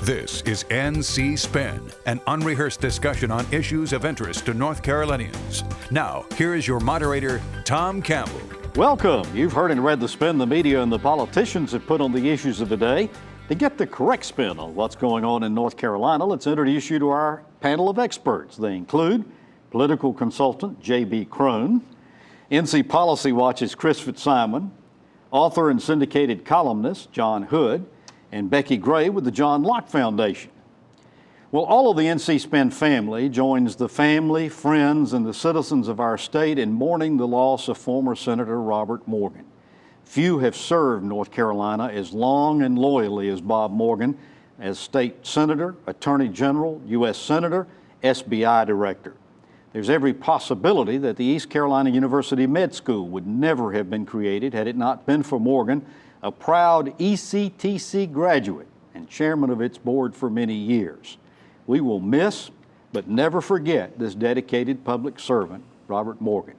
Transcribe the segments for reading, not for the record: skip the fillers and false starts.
This is NC Spin, an unrehearsed discussion on issues of interest to North Carolinians. Now, here is your moderator, Tom Campbell. Welcome. You've heard and read the spin the media and the politicians have put on the issues of the day. To get the correct spin on what's going on in North Carolina, let's introduce you to our panel of experts. They include political consultant J.B. Crone, NC Policy Watch's Chris Fitzsimon, author and syndicated columnist John Hood, and Becki Gray with the John Locke Foundation. Well, all of the NC Spin family joins the family, friends, and the citizens of our state in mourning the loss of former Senator Robert Morgan. Few have served North Carolina as long and loyally as Bob Morgan as state senator, attorney general, U.S. senator, SBI director. There's every possibility that the East Carolina University Med School would never have been created had it not been for Morgan, a proud ECTC graduate and chairman of its board for many years. We will miss, but never forget, this dedicated public servant, Robert Morgan.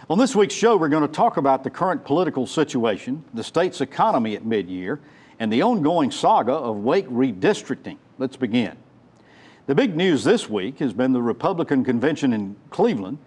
On this week's show, we're going to talk about the current political situation, the state's economy at mid-year, and the ongoing saga of Wake redistricting. Let's begin. The big news this week has been the Republican convention in Cleveland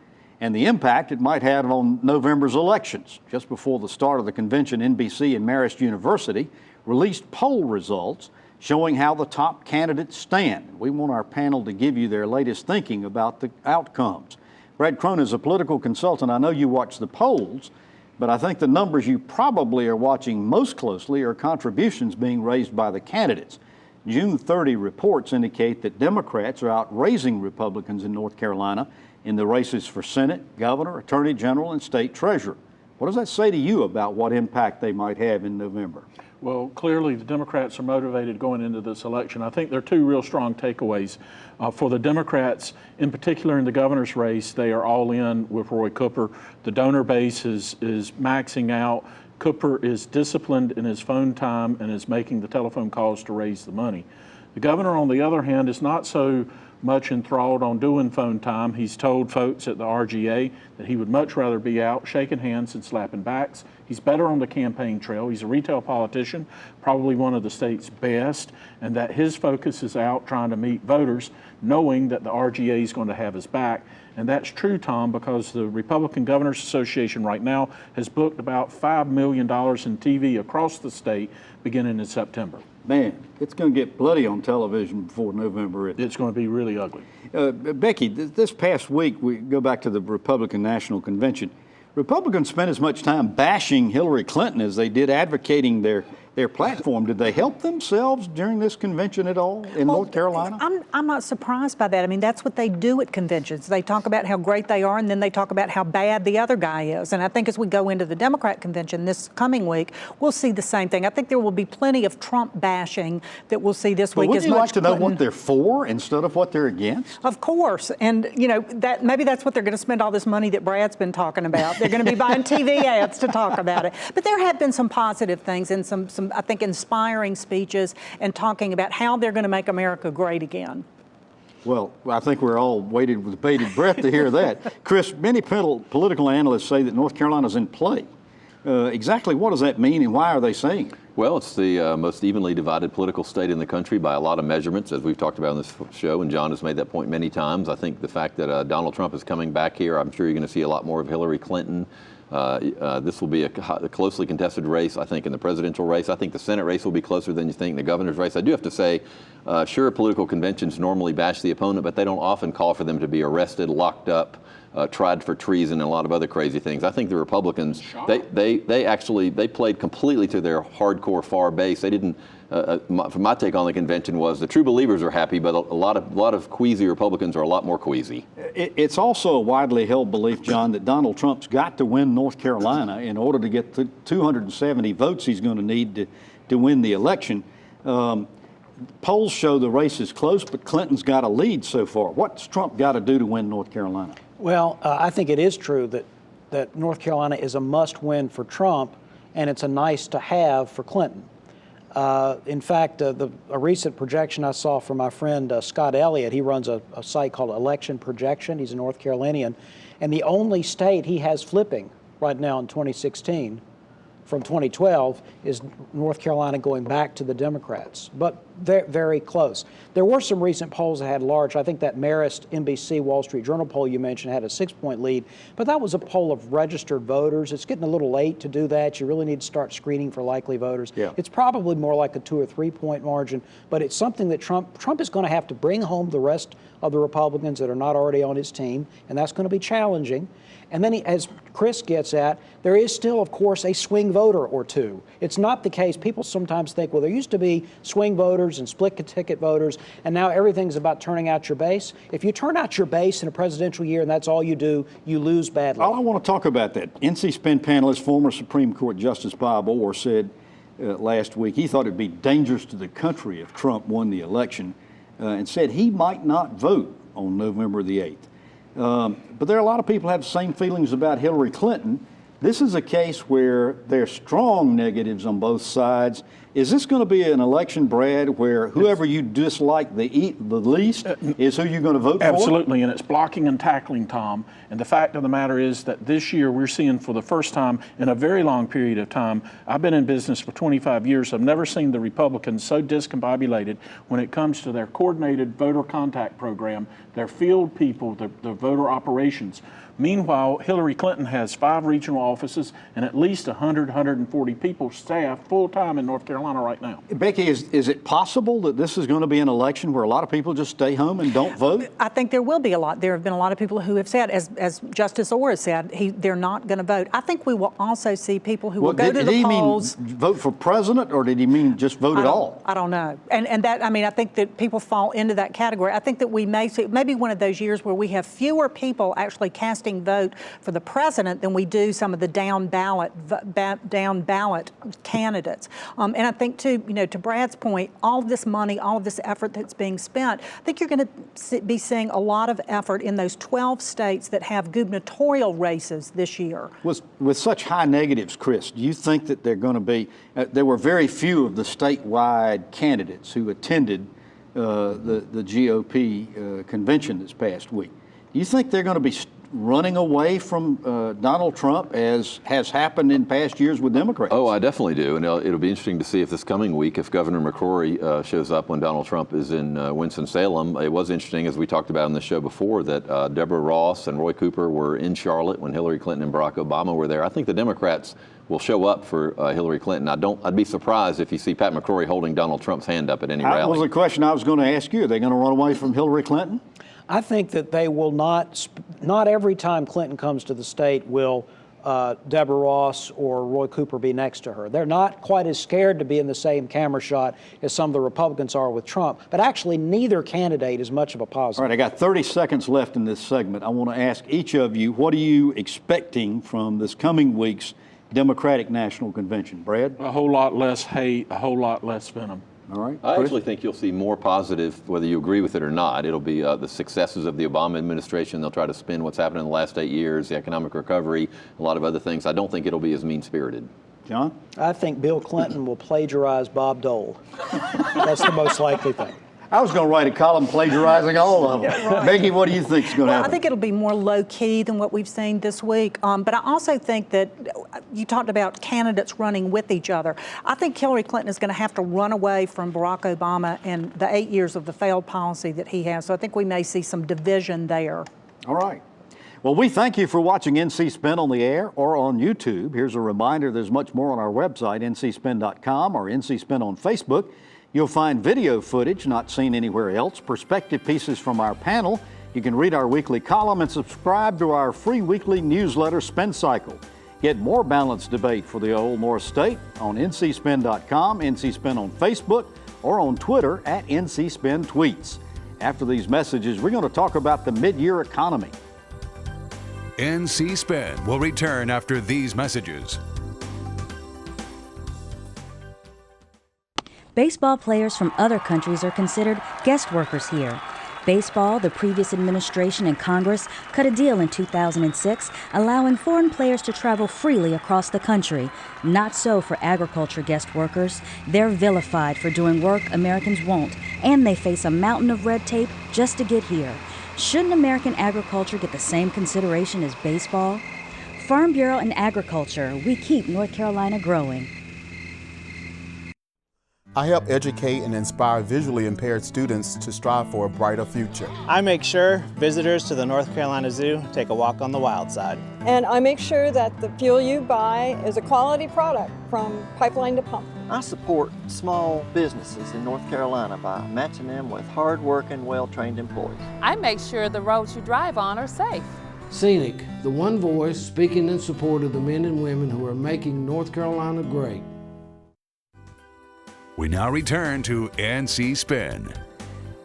and the impact it might have on November's elections. Just before the start of the convention, NBC and Marist University released poll results showing how the top candidates stand. We want our panel to give you their latest thinking about the outcomes. Brad Crone is a political consultant. I know you watch the polls, but I think the numbers you probably are watching most closely are contributions being raised by the candidates. June 30 reports indicate that Democrats are outraising Republicans in North Carolina in the races for Senate, governor, attorney general, and state treasurer. What does that say to you about what impact they might have in November? Well, clearly the Democrats are motivated going into this election. I think there are two real strong takeaways. For the Democrats, in particular in the governor's race, they are all in with Roy Cooper. The donor base is maxing out. Cooper is disciplined in his phone time and is making the telephone calls to raise the money. The governor, on the other hand, is not so much enthralled on doing phone time. He's told folks at the RGA that he would much rather be out shaking hands and slapping backs. He's better on the campaign trail. He's a retail politician, probably one of the state's best, and that his focus is out trying to meet voters, knowing that the RGA is going to have his back. And that's true, Tom, because the Republican Governors Association right now has booked about $5 million in TV across the state beginning in September. Man, it's going to get bloody on television before November. It's going to be really ugly. Becki, this past week, we go back to the Republican National Convention. Republicans spent as much time bashing Hillary Clinton as they did advocating their platform. Did they help themselves during this convention at all in North Carolina? I'm not surprised by that. I mean, that's what they do at conventions. They talk about how great they are, and then they talk about how bad the other guy is. And I think as we go into the Democrat convention this coming week, we'll see the same thing. I think there will be plenty of Trump bashing that we'll see this week. Would you like to know Clinton. What they're for instead of what they're against? Of course. And, you know, that maybe that's what they're going to spend all this money that Brad's been talking about. They're going to be buying TV ads to talk about it. But there have been some positive things and some I think, inspiring speeches and talking about how they're going to make America great again. Well, I think we're all waiting with bated breath to hear that. Chris, many political analysts say that North Carolina's in play. Exactly what does that mean and why are they saying it? Well, it's the most evenly divided political state in the country by a lot of measurements, as we've talked about on this show, and John has made that point many times. I think the fact that Donald Trump is coming back here, I'm sure you're going to see a lot more of Hillary Clinton. This will be a closely contested race, I think, in the presidential race. I think the Senate race will be closer than you think in the governor's race. I do have to say, sure, political conventions normally bash the opponent, but they don't often call for them to be arrested, locked up, tried for treason, and a lot of other crazy things. I think the Republicans, they played completely to their hardcore far base. They didn't. My take on the convention was the true believers are happy, but a lot of queasy Republicans are a lot more queasy. It's also a widely held belief, John, that Donald Trump's got to win North Carolina in order to get the 270 votes he's going to need to win the election. Polls show the race is close, but Clinton's got a lead so far. What's Trump got to do to win North Carolina? Well, I think it is true that North Carolina is a must-win for Trump, and it's a nice to have for Clinton. In fact, a recent projection I saw from my friend Scott Elliott, he runs a site called Election Projection. He's a North Carolinian, and the only state he has flipping right now in 2016 from 2012 is North Carolina going back to the Democrats, but they're very close. There were some recent polls that had large. I think that Marist NBC Wall Street Journal poll you mentioned had a 6-point lead, but that was a poll of registered voters. It's getting a little late to do that. You really need to start screening for likely voters. Yeah. It's probably more like a 2 or 3 point margin, but it's something that Trump is going to have to bring home the rest of the Republicans that are not already on his team, and that's going to be challenging. And then, as Chris gets at, there is still, of course, a swing voter or two. It's not the case. People sometimes think, well, there used to be swing voters and split-ticket voters, and now everything's about turning out your base. If you turn out your base in a presidential year and that's all you do, you lose badly. I want to talk about that. NC Spin panelist, former Supreme Court Justice Bob Orr said last week he thought it'd be dangerous to the country if Trump won the election, and said he might not vote on November the 8th. But there are a lot of people who have the same feelings about Hillary Clinton. This is a case where there are strong negatives on both sides. Is this going to be an election, Brad, where whoever you dislike the least is who you're going to vote for? Absolutely, and it's blocking and tackling, Tom. And the fact of the matter is that this year we're seeing for the first time in a very long period of time, I've been in business for 25 years, I've never seen the Republicans so discombobulated when it comes to their coordinated voter contact program, their field people, the voter operations. Meanwhile, Hillary Clinton has 5 regional offices and at least 100, 140 people staffed full-time in North Carolina right now. Becki, is it possible that this is going to be an election where a lot of people just stay home and don't vote? I think there will be a lot. There have been a lot of people who have said, as Justice Orr said, they're not going to vote. I think we will also see people who will go to the polls. Did he mean vote for president, or did he mean just vote at all? I don't know. And that, I mean, I think that people fall into that category. I think that we may see maybe one of those years where we have fewer people actually casting vote for the president than we do some of the down ballot candidates. And I think too, you know, to Brad's point, all of this money, all of this effort that's being spent, I think you're going to be seeing a lot of effort in those 12 states that have gubernatorial races this year. With such high negatives, Chris, do you think that they're going to be, there were very few of the statewide candidates who attended the GOP convention this past week. Do you think they're going to be running away from Donald Trump, as has happened in past years with Democrats? Oh, I definitely do, and it'll be interesting to see if this coming week, if Governor McCrory shows up when Donald Trump is in Winston-Salem. It was interesting, as we talked about in the show before, that Deborah Ross and Roy Cooper were in Charlotte when Hillary Clinton and Barack Obama were there. I think the Democrats will show up for Hillary Clinton. I'd be surprised if you see Pat McCrory holding Donald Trump's hand up at any rally. That was the question I was going to ask you. Are they going to run away from Hillary Clinton? I think that they will not every time Clinton comes to the state will Deborah Ross or Roy Cooper be next to her. They're not quite as scared to be in the same camera shot as some of the Republicans are with Trump, but actually neither candidate is much of a positive. All right, I got 30 seconds left in this segment. I want to ask each of you, what are you expecting from this coming week's Democratic National Convention? Brad? A whole lot less hate, a whole lot less venom. All right. I actually think you'll see more positive, whether you agree with it or not. It'll be the successes of the Obama administration. They'll try to spin what's happened in the last 8 years, the economic recovery, a lot of other things. I don't think it'll be as mean-spirited. John? I think Bill Clinton will plagiarize Bob Dole. That's the most likely thing. I was going to write a column plagiarizing all of them. Yeah, right. Becki, what do you think is going to happen? I think it'll be more low-key than what we've seen this week. But I also think that you talked about candidates running with each other. I think Hillary Clinton is going to have to run away from Barack Obama and the 8 years of the failed policy that he has. So I think we may see some division there. All right. Well, we thank you for watching NC Spin on the air or on YouTube. Here's a reminder, there's much more on our website, ncspin.com, or NC Spin on Facebook. You'll find video footage not seen anywhere else, perspective pieces from our panel. You can read our weekly column and subscribe to our free weekly newsletter, Spin Cycle. Get more balanced debate for the Old North State on ncspin.com, NC Spin on Facebook, or on Twitter at NC Spin Tweets. After these messages, we're going to talk about the mid-year economy. NC Spin will return after these messages. Baseball players from other countries are considered guest workers here. Baseball, the previous administration and Congress cut a deal in 2006 allowing foreign players to travel freely across the country. Not so for agriculture guest workers. They're vilified for doing work Americans won't, and they face a mountain of red tape just to get here. Shouldn't American agriculture get the same consideration as baseball? Farm Bureau and Agriculture, we keep North Carolina growing. I help educate and inspire visually impaired students to strive for a brighter future. I make sure visitors to the North Carolina Zoo take a walk on the wild side. And I make sure that the fuel you buy is a quality product from pipeline to pump. I support small businesses in North Carolina by matching them with hard-working, well-trained employees. I make sure the roads you drive on are safe. Scenic, the one voice speaking in support of the men and women who are making North Carolina great. We now return to NC Spin.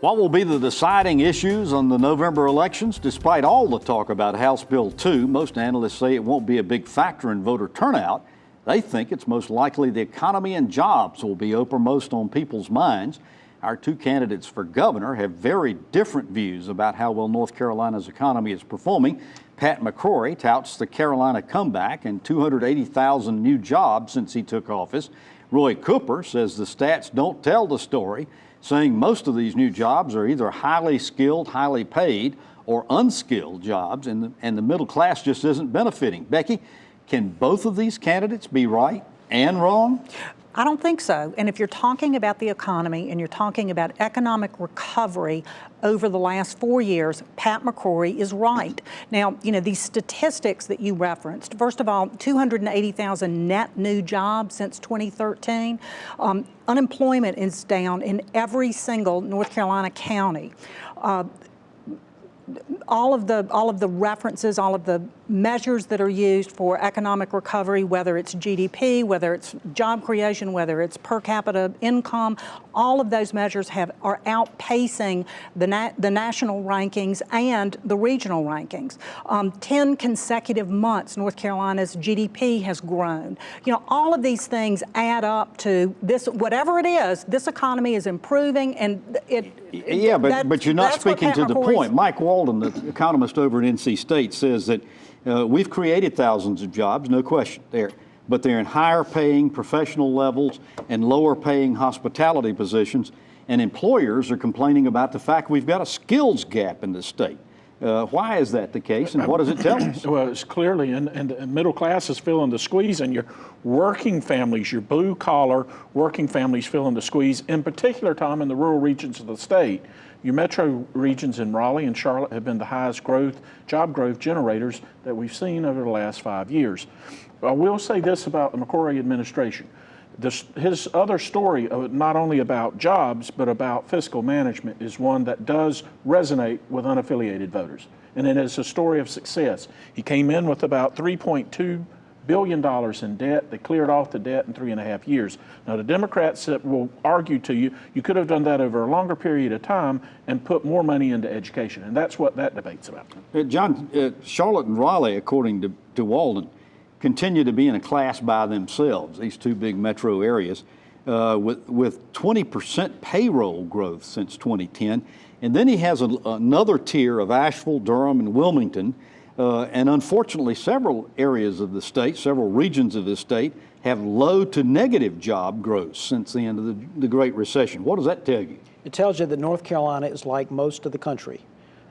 What will be the deciding issues on the November elections? Despite all the talk about House Bill 2, most analysts say it won't be a big factor in voter turnout. They think it's most likely the economy and jobs will be uppermost on people's minds. Our two candidates for governor have very different views about how well North Carolina's economy is performing. Pat McCrory touts the Carolina comeback and 280,000 new jobs since he took office. Roy Cooper says the stats don't tell the story, saying most of these new jobs are either highly skilled, highly paid, or unskilled jobs, and the middle class just isn't benefiting. Becki, can both of these candidates be right and wrong? I don't think so. And if you're talking about the economy and you're talking about economic recovery over the last 4 years, Pat McCrory is right. Now, you know, these statistics that you referenced, first of all, 280,000 net new jobs since 2013. Unemployment is down in every single North Carolina county. All of the references, all of the measures that are used for economic recovery, whether it's GDP, whether it's job creation, whether it's per capita income, all of those measures are outpacing the national rankings and the regional rankings. 10 consecutive months, North Carolina's GDP has grown. You know, all of these things add up to this, whatever it is, this economy is improving, and but you're not speaking to the point. Mike Walden, the economist over at NC State, says that we've created thousands of jobs, no question there, but they're in higher paying professional levels and lower paying hospitality positions, and employers are complaining about the fact we've got a skills gap in the state. Why is that the case, and what does it tell us? Well, it's clearly, and the middle class is feeling the squeeze, and your working families, your blue-collar working families feeling the squeeze, in particular, Tom, in the rural regions of the state. Your metro regions in Raleigh and Charlotte have been the highest job growth generators that we've seen over the last 5 years. I will say this about the McCrory administration. His other story, not only about jobs, but about fiscal management, is one that does resonate with unaffiliated voters. And it is a story of success. He came in with about $3.2 billion in debt. They cleared off the debt in 3.5 years. Now, the Democrats will argue to you, you could have done that over a longer period of time and put more money into education. And that's what that debate's about. John, Charlotte and Raleigh, according to Walden, continue to be in a class by themselves, these two big metro areas, with 20% payroll growth since 2010. And then he has another tier of Asheville, Durham, and Wilmington. And unfortunately, several areas of the state, several regions of the state, have low to negative job growth since the end of the Great Recession. What does that tell you? It tells you that North Carolina is like most of the country.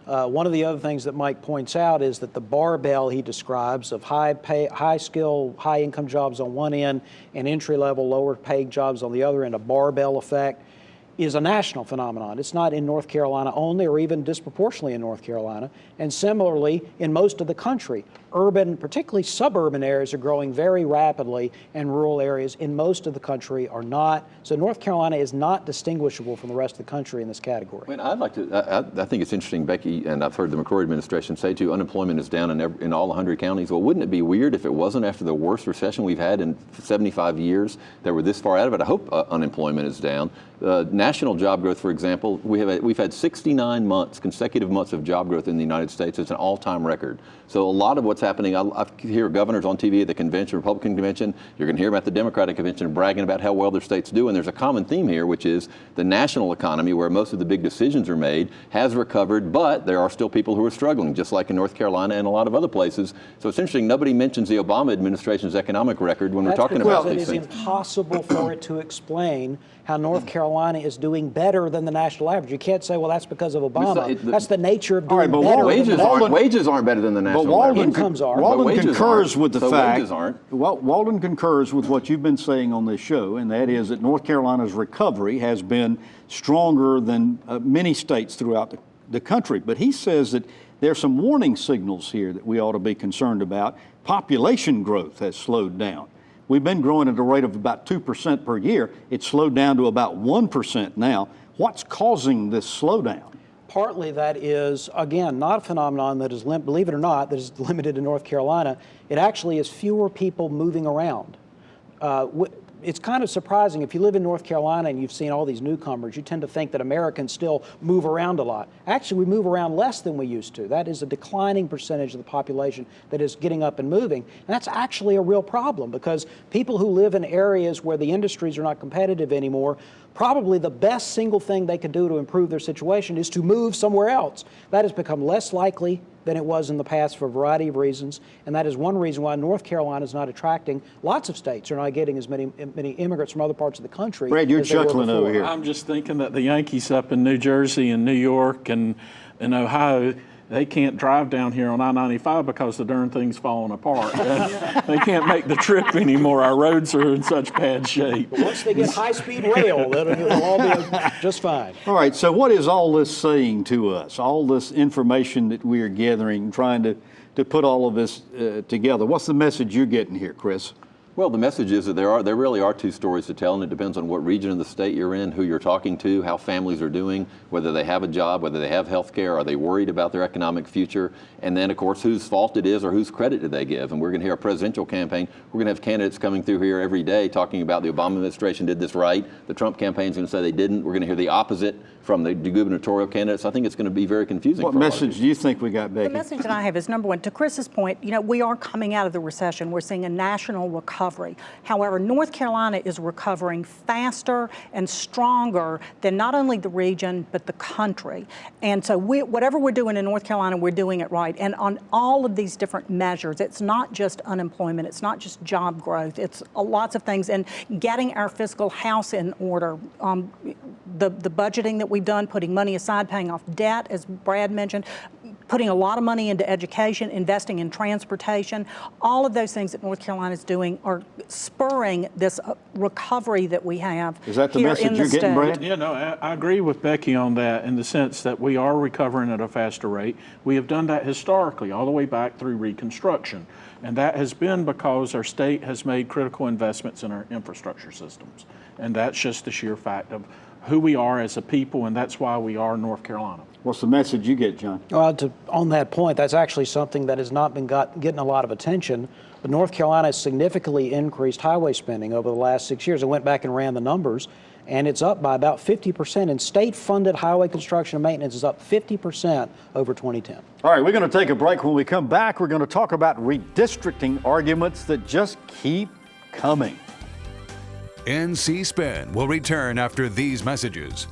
One of the other things that Mike points out is that the barbell he describes of high skill, high income jobs on one end and entry level, lower paid jobs on the other end, a barbell effect, is a national phenomenon. It's not in North Carolina only, or even disproportionately in North Carolina. And similarly, in most of the country, urban, particularly suburban areas, are growing very rapidly, and rural areas in most of the country are not. So North Carolina is not distinguishable from the rest of the country in this category. I mean, I'd like to, I think it's interesting, Becki, and I've heard the McCrory administration say too, unemployment is down in all 100 counties. Well, wouldn't it be weird if it wasn't after the worst recession we've had in 75 years that we're this far out of it? I hope unemployment is down. National job growth, for example, we've had 69 months, consecutive months of job growth in the United States. It's an all-time record. So a lot of what's happening, I hear governors on TV at the convention, Republican convention, you're going to hear about the Democratic convention bragging about how well their state's doing. There's a common theme here, which is the national economy, where most of the big decisions are made, has recovered, but there are still people who are struggling, just like in North Carolina and a lot of other places. So it's interesting, nobody mentions the Obama administration's economic record when we're talking about these things. It is impossible for it to explain how North Carolina is is doing better than the national average. You can't say, well, that's because of Obama. That's the nature of doing but better. Wages aren't better than the national average. Incomes are. Walden concurs with the fact. Wages aren't. Walden concurs with what you've been saying on this show, and that is that North Carolina's recovery has been stronger than many states throughout the country. But he says that there are some warning signals here that we ought to be concerned about. Population growth has slowed down. We've been growing at a rate of about 2% per year. It's slowed down to about 1% now. What's causing this slowdown? Partly that is, again, not a phenomenon that is, believe it or not, that is limited to North Carolina. It actually is fewer people moving around. It's kind of surprising. If you live in North Carolina and you've seen all these newcomers, you tend to think that Americans still move around a lot. Actually, we move around less than we used to. That is a declining percentage of the population that is getting up and moving. And that's actually a real problem, because people who live in areas where the industries are not competitive anymore, probably the best single thing they could do to improve their situation is to move somewhere else. That has become less likely than it was in the past for a variety of reasons, and that is one reason why North Carolina is not attracting, lots of states are not getting as many immigrants from other parts of the country. Brad, you're chuckling over here. I'm just thinking that the Yankees up in New Jersey and New York and Ohio, they can't drive down here on I-95 because the darn thing's falling apart. They can't make the trip anymore. Our roads are in such bad shape. But once they get high-speed rail, it'll all be just fine. All right, so what is all this saying to us? All this information that we are gathering, trying to put all of this together. What's the message you're getting here, Chris? Well, the message is that there really are two stories to tell, and it depends on what region of the state you're in, who you're talking to, how families are doing, whether they have a job, whether they have health care, are they worried about their economic future, and then, of course, whose fault it is or whose credit did they give. And we're going to hear a presidential campaign. We're going to have candidates coming through here every day talking about the Obama administration did this right. The Trump campaign's going to say they didn't. We're going to hear the opposite from the gubernatorial candidates. I think it's going to be very confusing. What message do you think we got, Becki? The message that I have is, number one, to Chris's point, we are coming out of the recession. We're seeing a national recovery. However, North Carolina is recovering faster and stronger than not only the region, but the country. And so whatever we're doing in North Carolina, we're doing it right. And on all of these different measures, it's not just unemployment, it's not just job growth, it's lots of things. And getting our fiscal house in order, the budgeting that we've done, putting money aside, paying off debt, as Brad mentioned, putting a lot of money into education, investing in transportation, all of those things that North Carolina is doing are spurring this recovery that we have. Is that the message you're getting, Brad? Yeah, no, I agree with Becki on that in the sense that we are recovering at a faster rate. We have done that historically, all the way back through Reconstruction. And that has been because our state has made critical investments in our infrastructure systems. And that's just the sheer fact of who we are as a people, and that's why we are North Carolina. What's the message you get, John? Well, on that point, that's actually something that has not been getting a lot of attention. But North Carolina has significantly increased highway spending over the last 6 years. I went back and ran the numbers, and it's up by about 50%. And state-funded highway construction and maintenance is up 50% over 2010. All right, we're going to take a break. When we come back, we're going to talk about redistricting arguments that just keep coming. NC Spin will return after these messages.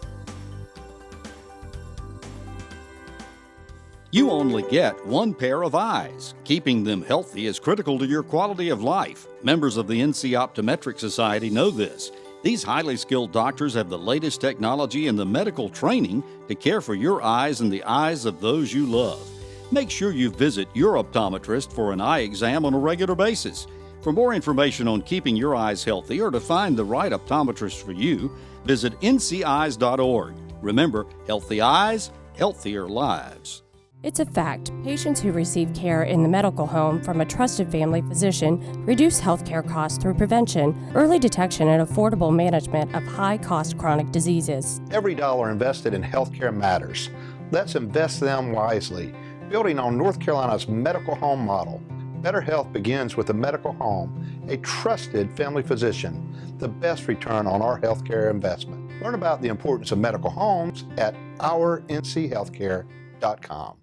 You only get one pair of eyes. Keeping them healthy is critical to your quality of life. Members of the NC Optometric Society know this. These highly skilled doctors have the latest technology and the medical training to care for your eyes and the eyes of those you love. Make sure you visit your optometrist for an eye exam on a regular basis. For more information on keeping your eyes healthy or to find the right optometrist for you, visit nceyes.org. Remember, healthy eyes, healthier lives. It's a fact. Patients who receive care in the medical home from a trusted family physician reduce healthcare costs through prevention, early detection, and affordable management of high-cost chronic diseases. Every dollar invested in healthcare matters. Let's invest them wisely, building on North Carolina's medical home model. Better health begins with a medical home, a trusted family physician, the best return on our healthcare investment. Learn about the importance of medical homes at ournchealthcare.com.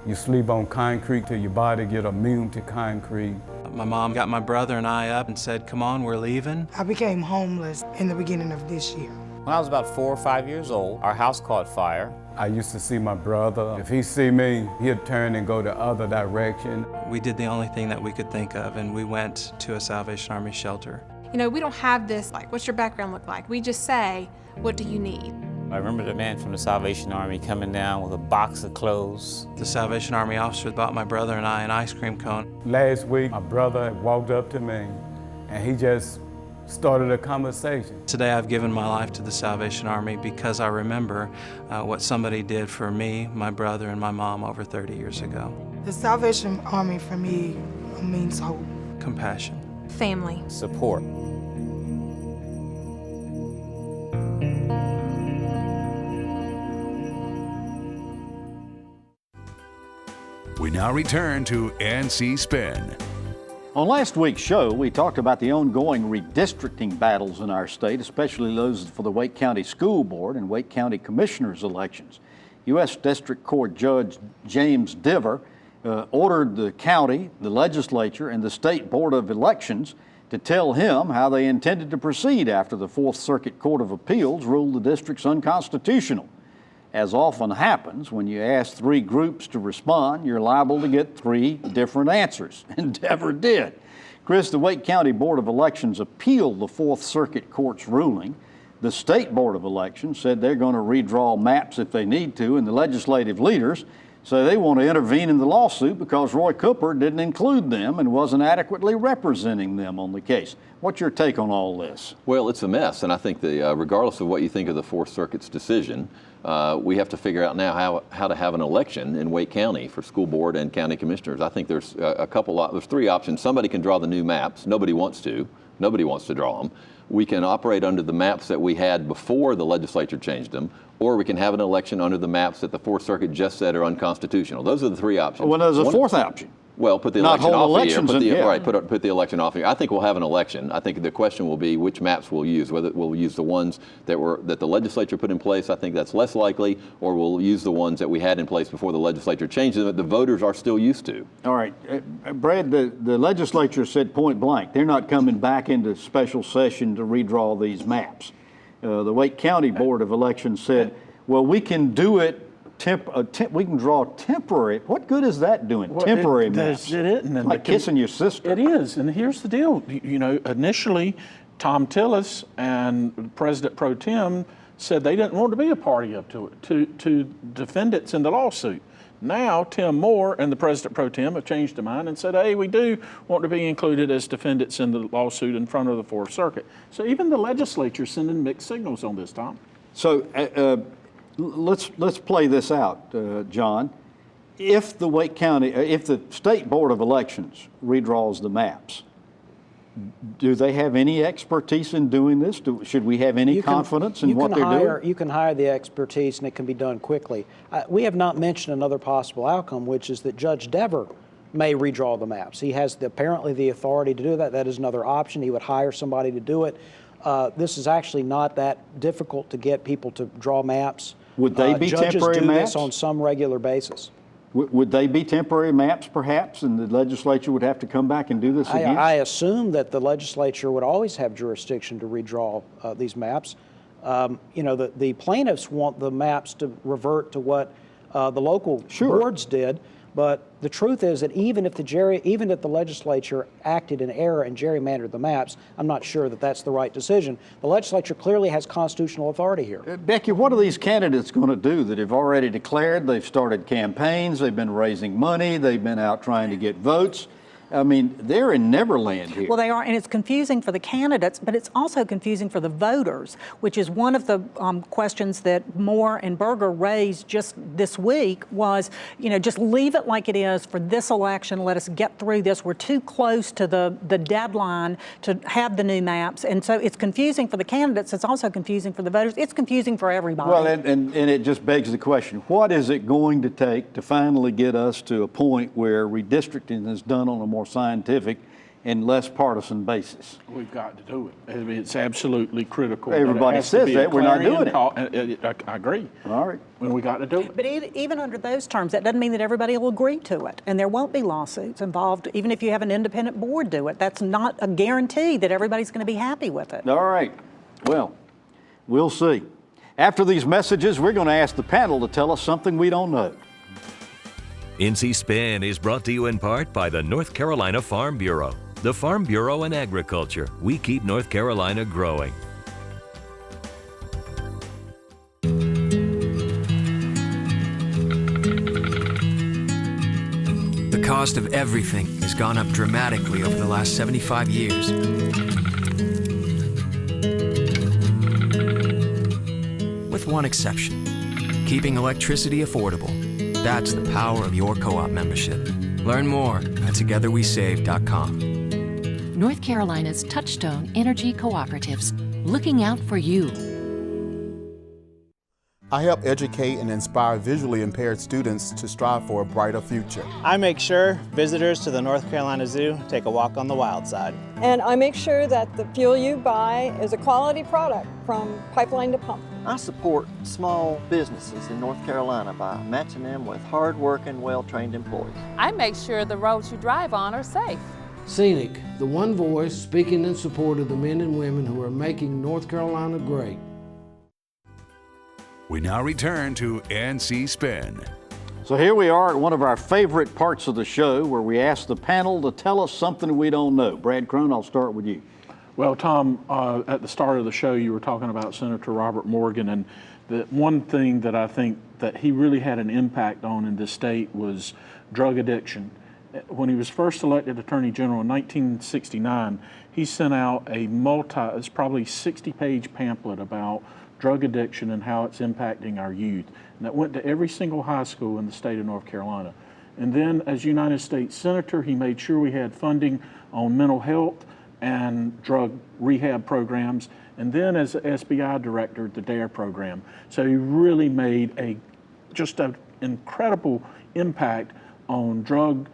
You sleep on concrete till your body get immune to concrete. My mom got my brother and I up and said, come on, we're leaving. I became homeless in the beginning of this year. When I was about 4 or 5 years old, our house caught fire. I used to see my brother. If he see me, he'd turn and go the other direction. We did the only thing that we could think of, and we went to a Salvation Army shelter. You know, we don't have this, like, what's your background look like? We just say, What do you need? I remember the man from the Salvation Army coming down with a box of clothes. The Salvation Army officer bought my brother and I an ice cream cone. Last week, my brother walked up to me and he just started a conversation. Today I've given my life to the Salvation Army because I remember what somebody did for me, my brother, and my mom over 30 years ago. The Salvation Army for me means hope. Compassion. Family. Support. We now return to NC Spin. On last week's show, we talked about the ongoing redistricting battles in our state, especially those for the Wake County School Board and Wake County Commissioners elections. U.S. District Court Judge James Diver ordered the county, the legislature, and the State Board of Elections to tell him how they intended to proceed after the Fourth Circuit Court of Appeals ruled the districts unconstitutional. As often happens, when you ask three groups to respond, you're liable to get three different answers, and Dever did. Chris, the Wake County Board of Elections appealed the Fourth Circuit Court's ruling. The State Board of Elections said they're going to redraw maps if they need to, and the legislative leaders say they want to intervene in the lawsuit because Roy Cooper didn't include them and wasn't adequately representing them on the case. What's your take on all this? Well, it's a mess, and I think that regardless of what you think of the Fourth Circuit's decision, we have to figure out now how to have an election in Wake County for school board and county commissioners. I think there's there's three options. Somebody can draw the new maps. Nobody wants to. Nobody wants to draw them. We can operate under the maps that we had before the legislature changed them, or we can have an election under the maps that the Fourth Circuit just said are unconstitutional. Those are the three options. Well, there's a fourth option. Well, put the Not election hold off the elections year. in- yeah. Put the election off the year. I think we'll have an election. I think the question will be which maps we'll use. Whether we'll use the ones that the legislature put in place, I think that's less likely, or we'll use the ones that we had in place before the legislature changed them that the voters are still used to. All right, Brad, the legislature said point blank, they're not coming back into special session to redraw these maps. The Wake County Board of Elections said, well, we can do it, we can draw temporary. What good is that doing? Well, temporary it maps. isn't. And like kissing your sister. It is, and here's the deal. You know, initially, Tom Tillis and President Pro Tem said they didn't want to be a party up to it, to defendants in the lawsuit. Now, Tim Moore and the President Pro Tem have changed their mind and said, hey, we do want to be included as defendants in the lawsuit in front of the Fourth Circuit. So even the legislature is sending mixed signals on this, Tom. So let's play this out, John. If the Wake County, if the State Board of Elections redraws the maps, do they have any expertise in doing this? Should we have any confidence in what they're doing? You can hire the expertise, and it can be done quickly. We have not mentioned another possible outcome, which is that Judge Dever may redraw the maps. He has apparently the authority to do that. That is another option. He would hire somebody to do it. This is actually not that difficult to get people to draw maps. Would they be judges temporary do maps? this on some regular basis. Would they be temporary maps, perhaps, and the legislature would have to come back and do this again? I assume that the legislature would always have jurisdiction to redraw these maps. You know, the plaintiffs want the maps to revert to what the local boards did, but the truth is that even if the legislature acted in error and gerrymandered the maps, I'm not sure that that's the right decision. The legislature clearly has constitutional authority here. Becki, what are these candidates going to do that have already declared? They've started campaigns, they've been raising money, they've been out trying to get votes. I mean, they're in Neverland here. Well, they are, and it's confusing for the candidates, but it's also confusing for the voters, which is one of the questions that Moore and Berger raised just this week was, you know, just leave it like it is for this election. Let us get through this. We're too close to the deadline to have the new maps. And so it's confusing for the candidates. It's also confusing for the voters. It's confusing for everybody. Well, and it just begs the question, what is it going to take to finally get us to a point where redistricting is done on a more scientific and less partisan basis? We've got to do it. I mean, it's absolutely critical. Everybody says that. We're not doing it. I agree. All right. When we got to do it. But even under those terms, that doesn't mean that everybody will agree to it. And there won't be lawsuits involved, even if you have an independent board do it. That's not a guarantee that everybody's going to be happy with it. All right. Well, we'll see. After these messages, we're going to ask the panel to tell us something we don't know. NC Spin is brought to you in part by the North Carolina Farm Bureau. The Farm Bureau and Agriculture. We keep North Carolina growing. cost of everything has gone up dramatically over the last 75 years. With one exception, keeping electricity affordable. That's the power of your co-op membership. Learn more at togetherwesave.com. North Carolina's Touchstone Energy Cooperatives, looking out for you. I help educate and inspire visually impaired students to strive for a brighter future. I make sure visitors to the North Carolina Zoo take a walk on the wild side. And I make sure that the fuel you buy is a quality product from pipeline to pump. I support small businesses in North Carolina by matching them with hard-working, well-trained employees. I make sure the roads you drive on are safe. Scenic, the one voice speaking in support of the men and women who are making North Carolina great. We now return to NC Spin. So here we are at one of our favorite parts of the show where we ask the panel to tell us something we don't know. Brad Crone, I'll start with you. Well, Tom, at the start of the show, you were talking about Senator Robert Morgan, and the one thing that I think that he really had an impact on in this state was drug addiction. When he was first elected Attorney General in 1969, he sent out it's probably 60-page pamphlet about drug addiction and how it's impacting our youth. And that went to every single high school in the state of North Carolina. And then as United States Senator, he made sure we had funding on mental health and drug rehab programs. And then as the SBI director, the DARE program. So he really made just an incredible impact on drug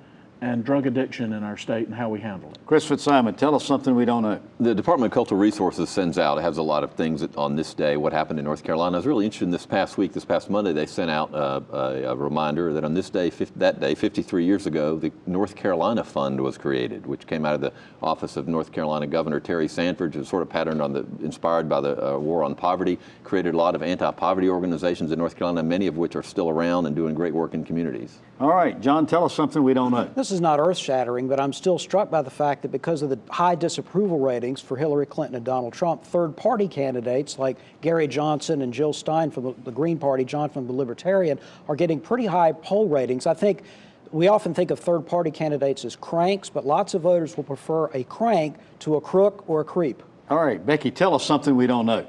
addiction in our state and how we handle it. Chris Fitzsimon, tell us something we don't know. The Department of Cultural Resources sends out, it has a lot of things on this day, what happened in North Carolina. I was really interested in this past Monday, they sent out a reminder that on this day, 53 years ago, the North Carolina Fund was created, which came out of the office of North Carolina Governor Terry Sanford, who sort of inspired by the war on poverty, created a lot of anti-poverty organizations in North Carolina, many of which are still around and doing great work in communities. All right, John, tell us something we don't know. This is not earth-shattering, but I'm still struck by the fact that because of the high disapproval ratings for Hillary Clinton and Donald Trump, third-party candidates like Gary Johnson and Jill Stein from the Green Party, John from the Libertarian, are getting pretty high poll ratings. I think we often think of third-party candidates as cranks, but lots of voters will prefer a crank to a crook or a creep. All right, Becki, tell us something we don't know.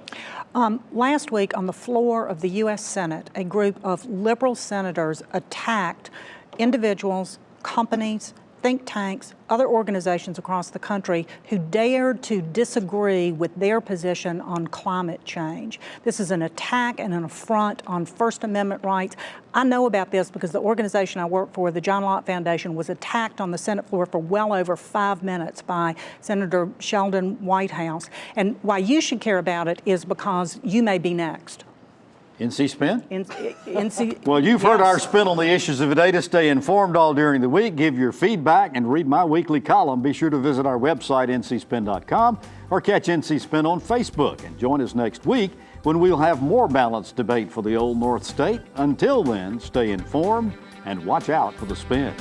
Last week on the floor of the U.S. Senate, a group of liberal senators attacked individuals, companies, think tanks, other organizations across the country who dared to disagree with their position on climate change. This is an attack and an affront on First Amendment rights. I know about this because the organization I work for, the John Locke Foundation, was attacked on the Senate floor for well over 5 minutes by Senator Sheldon Whitehouse. And why you should care about it is because you may be next. NC Spin? NC. Well, you've heard our spin on the issues of the day. To stay informed all during the week, give your feedback, and read my weekly column. Be sure to visit our website, ncspin.com, or catch NC Spin on Facebook. And join us next week when we'll have more balanced debate for the Old North State. Until then, stay informed and watch out for the spin.